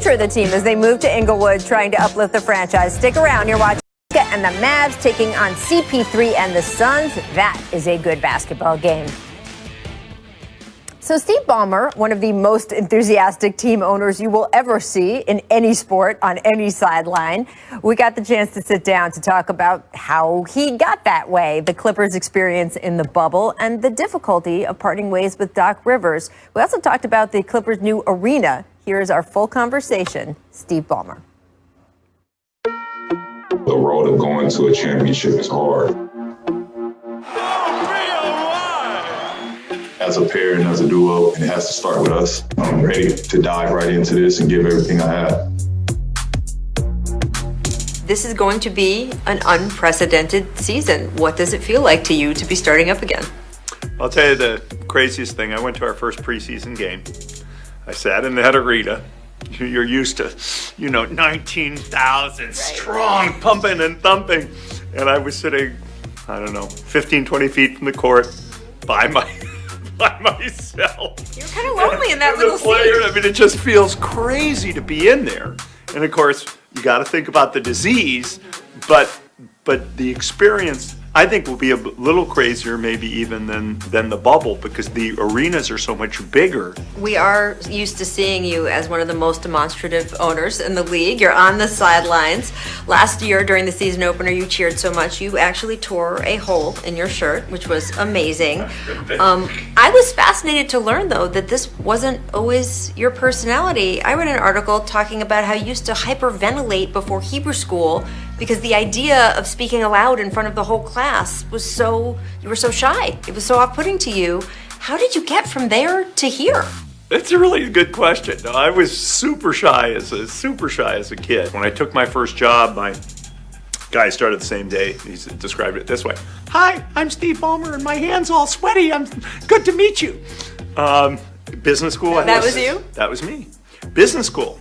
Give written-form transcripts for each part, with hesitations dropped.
future of the team as they move to Inglewood, trying to uplift the franchise. Stick around. You're watching and the Mavs taking on CP3 and the Suns. That is a good basketball game. So Steve Ballmer, one of the most enthusiastic team owners you will ever see in any sport on any sideline, we got the chance to sit down to talk about how he got that way, the Clippers' experience in the bubble, and the difficulty of parting ways with Doc Rivers. We also talked about the Clippers' new arena. Here's our full conversation. Steve Ballmer. The road of going to a championship is hard. As a pair and as a duo, it has to start with us. I'm ready to dive right into this and give everything I have. This is going to be an unprecedented season. What does it feel like to you to be starting up again? I'll tell you the craziest thing. I went to our first preseason game. I sat in that arena. You're used to, 19,000 strong, pumping and thumping. And I was sitting, 15, 20 feet from the court by myself. You're kind of lonely in that little seat. I mean, it just feels crazy to be in there. And of course, you got to think about the disease, but the experience, I think, will be a little crazier maybe even than the bubble, because the arenas are so much bigger. We are used to seeing you as one of the most demonstrative owners in the league. You're on the sidelines. Last year during the season opener, you cheered so much you actually tore a hole in your shirt, which was amazing. I was fascinated to learn, though, that this wasn't always your personality. I read an article talking about how you used to hyperventilate before Hebrew school because the idea of speaking aloud in front of the whole class was you were so shy. It was so off-putting to you. How did you get from there to here? That's a really good question. No, I was super shy as a kid. When I took my first job, my guy started the same day. He described it this way: "Hi, I'm Steve Ballmer, and my hand's all sweaty. I'm good to meet you." Business school. That was you? That was me. Business school.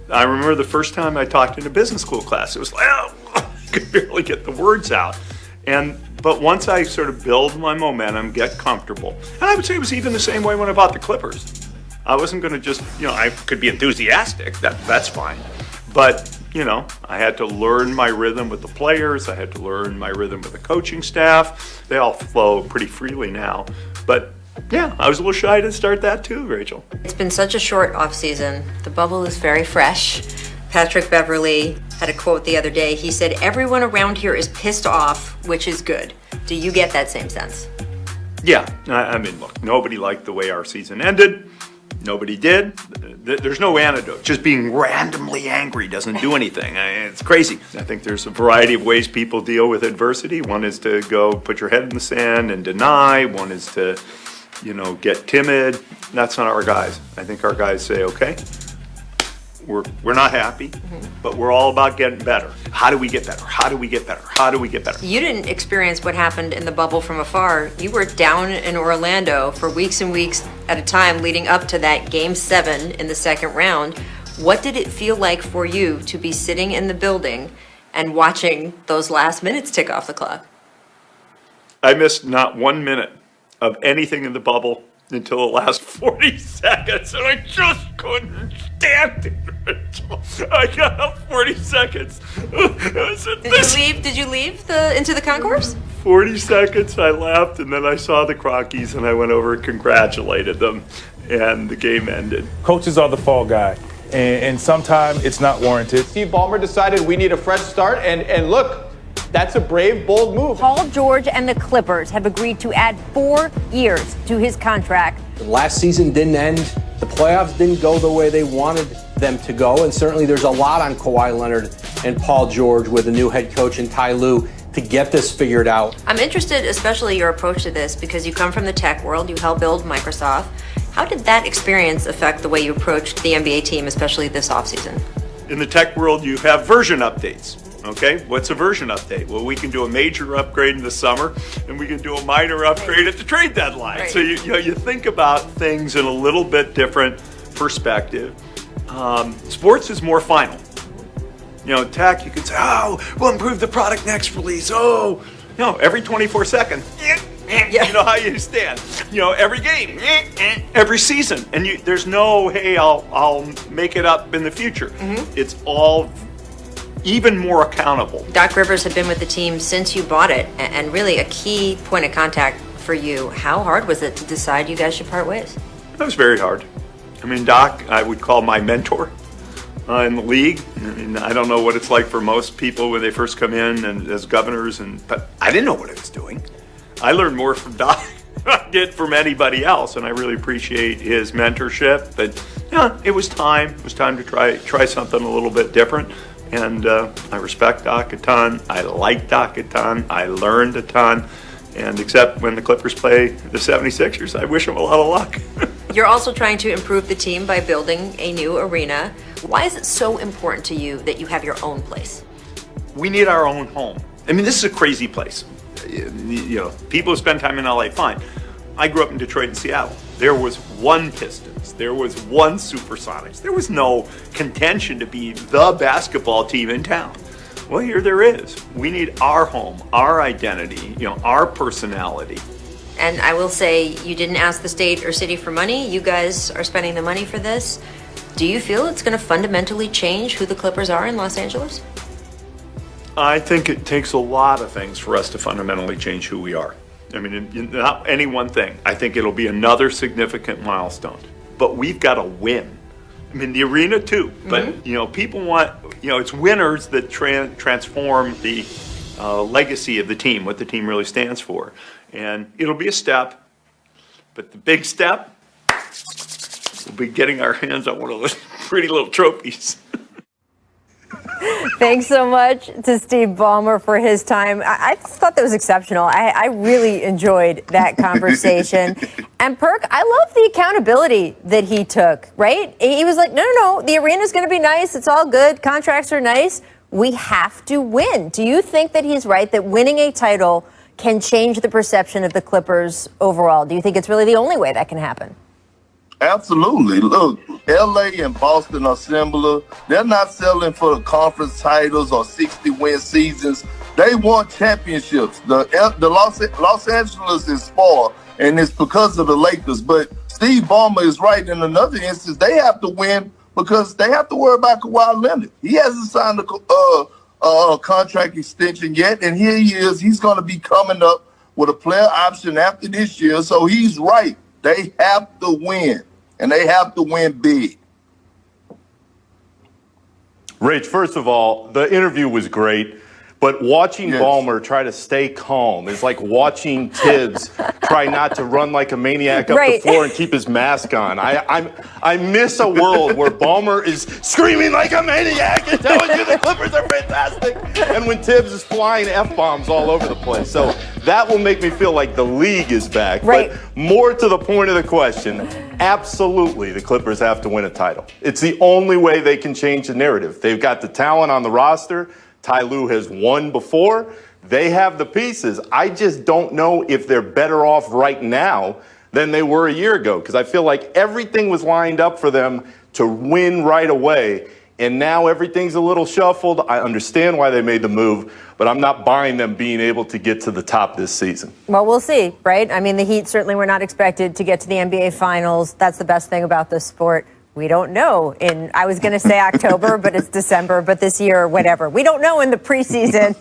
I remember the first time I talked in a business school class. It was like, I could barely get the words out. But once I sort of build my momentum, get comfortable, and I would say it was even the same way when I bought the Clippers. I wasn't going to just, I could be enthusiastic. That's fine. But, I had to learn my rhythm with the players. I had to learn my rhythm with the coaching staff. They all flow pretty freely now. But yeah, I was a little shy to start that too, Rachel. It's been such a short offseason. The bubble is very fresh. Patrick Beverley had a quote the other day. He said, "Everyone around here is pissed off, which is good." Do you get that same sense? Yeah, I mean, look, nobody liked the way our season ended. Nobody did. There's no antidote. Just being randomly angry doesn't do anything. It's crazy. I think there's a variety of ways people deal with adversity. One is to go put your head in the sand and deny. One is to get timid. That's not our guys. I think our guys say, okay, we're not happy, but we're all about getting better. How do we get better? How do we get better? How do we get better? You didn't experience what happened in the bubble from afar. You were down in Orlando for weeks and weeks at a time leading up to that Game 7 in the second round. What did it feel like for you to be sitting in the building and watching those last minutes tick off the clock? I missed not 1 minute of anything in the bubble until the last 40 seconds, and I just couldn't stand it. I got up 40 seconds. Did you leave into the concourse? 40 seconds, I left, and then I saw the Crockies, and I went over and congratulated them, and the game ended. Coaches are the fall guy, and sometimes it's not warranted. Steve Ballmer decided we need a fresh start, and look, that's a brave, bold move. Paul George and the Clippers have agreed to add 4 years to his contract. Last season didn't end. The playoffs didn't go the way they wanted them to go, and certainly there's a lot on Kawhi Leonard and Paul George with a new head coach in Ty Lue to get this figured out. I'm interested, especially your approach to this, because you come from the tech world. You helped build Microsoft. How did that experience affect the way you approached the NBA team, especially this offseason? In the tech world, you have version updates. Okay, what's a version update? Well, we can do a major upgrade in the summer, and we can do a minor upgrade at the trade deadline. Right. So you think about things in a little bit different perspective. Sports is more final. Tech, you can say, we'll improve the product next release. Every 24 seconds, You know how you stand. Every game, every season, and there's no, hey, I'll make it up in the future. It's all even more accountable. Doc Rivers had been with the team since you bought it, and really a key point of contact for you. How hard was it to decide you guys should part ways? That was very hard. I mean, Doc, I would call my mentor in the league. I mean, I don't know what it's like for most people when they first come in and as governors, but I didn't know what I was doing. I learned more from Doc than I did from anybody else, and I really appreciate his mentorship. But yeah, it was time. It was time to try something a little bit different. And I respect Doc a ton. I like Doc a ton. I learned a ton. And except when the Clippers play the 76ers, I wish them a lot of luck. You're also trying to improve the team by building a new arena. Why is it so important to you that you have your own place? We need our own home. I mean, this is a crazy place. People who spend time in LA, fine. I grew up in Detroit and Seattle. There was one Pistons. There was one Supersonics. There was no contention to be the basketball team in town. Well, here there is. We need our home, our identity, our personality. And I will say, you didn't ask the state or city for money. You guys are spending the money for this. Do you feel it's going to fundamentally change who the Clippers are in Los Angeles? I think it takes a lot of things for us to fundamentally change who we are. I mean, not any one thing. I think it'll be another significant milestone. But we've got to win. I mean, the arena too. But, people want, it's winners that transform the legacy of the team, what the team really stands for. And it'll be a step. But the big step will be getting our hands on one of those pretty little trophies. Thanks so much to Steve Ballmer for his time. I thought that was exceptional. I really enjoyed that conversation. And Perk, I love the accountability that he took, right? He was like, no, the arena's going to be nice. It's all good. Contracts are nice. We have to win. Do you think that he's right, that winning a title can change the perception of the Clippers overall? Do you think it's really the only way that can happen? Absolutely. Look, LA and Boston are similar. They're not selling for the conference titles or 60-win seasons. They want championships. The Los Angeles is spoiled, and it's because of the Lakers. But Steve Ballmer is right. In another instance, they have to win because they have to worry about Kawhi Leonard. He hasn't signed a contract extension yet, and here he is. He's going to be coming up with a player option after this year, so he's right. They have to win. And they have to win big. Rich, first of all, the interview was great, but watching Ballmer try to stay calm is like watching Tibbs try not to run like a maniac up the floor and keep his mask on. I miss a world where Ballmer is screaming like a maniac and telling you the Clippers are fantastic, and when Tibbs is flying F-bombs all over the place. So that will make me feel like the league is back. But more to the point of the question, absolutely the Clippers have to win a title. It's the only way they can change the narrative. They've got the talent on the roster. Ty Lue has won before. They have the pieces. I just don't know if they're better off right now than they were a year ago, because I feel like everything was lined up for them to win right away, and now everything's a little shuffled. I understand why they made the move, but I'm not buying them being able to get to the top this season. Well, we'll see, right? I mean, the Heat certainly were not expected to get to the NBA Finals. That's the best thing about this sport. We don't know I was going to say October, but it's December, but this year, whatever. We don't know in the preseason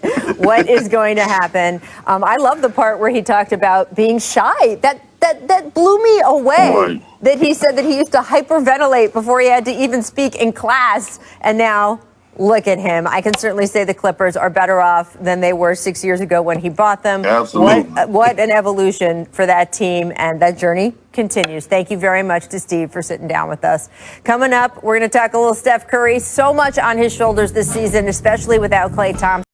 what is going to happen. I love the part where he talked about being shy. That blew me away, that he said that he used to hyperventilate before he had to even speak in class. And now, look at him. I can certainly say the Clippers are better off than they were 6 years ago when he bought them. Absolutely. What an evolution for that team, and that journey continues. Thank you very much to Steve for sitting down with us. Coming up, we're going to talk a little Steph Curry. So much on his shoulders this season, especially without Klay Thompson.